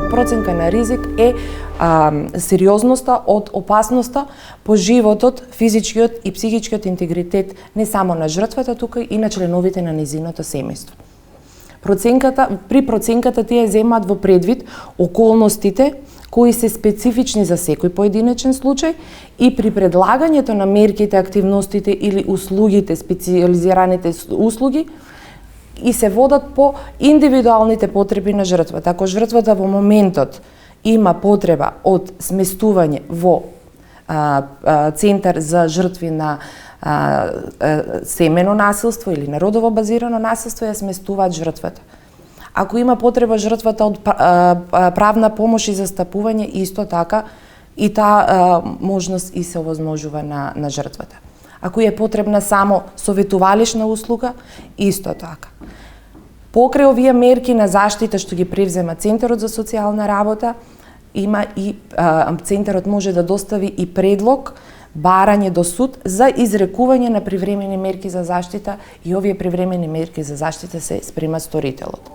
проценка на ризик е сериозноста од опасноста по животот, физичкиот и психичкиот интегритет не само на жртвата, тука и на членовите на нејзиното семејство. При проценката тие земаат во предвид околностите кои се специфични за секој поединечен случај и при предлагањето на мерките, активностите или услугите, специализираните услуги, и се водат по индивидуалните потреби на жртвата. Ако жртвата во моментот има потреба од сместување во центар за жртви на семено насилство или на родово базирано насилство, ја сместуваат жртвата. Ако има потреба жртвата од правна помош и застапување, исто така и таа можност и се овозможува на жртвата. Ако е потребна само советувалишна услуга, исто така. Покрај овие мерки на заштита што ги превзема Центарот за социјална работа, има и Центарот може да достави и предлог, барање до суд за изрекување на привремени мерки за заштита, и овие привремени мерки за заштита се спрема сторителот.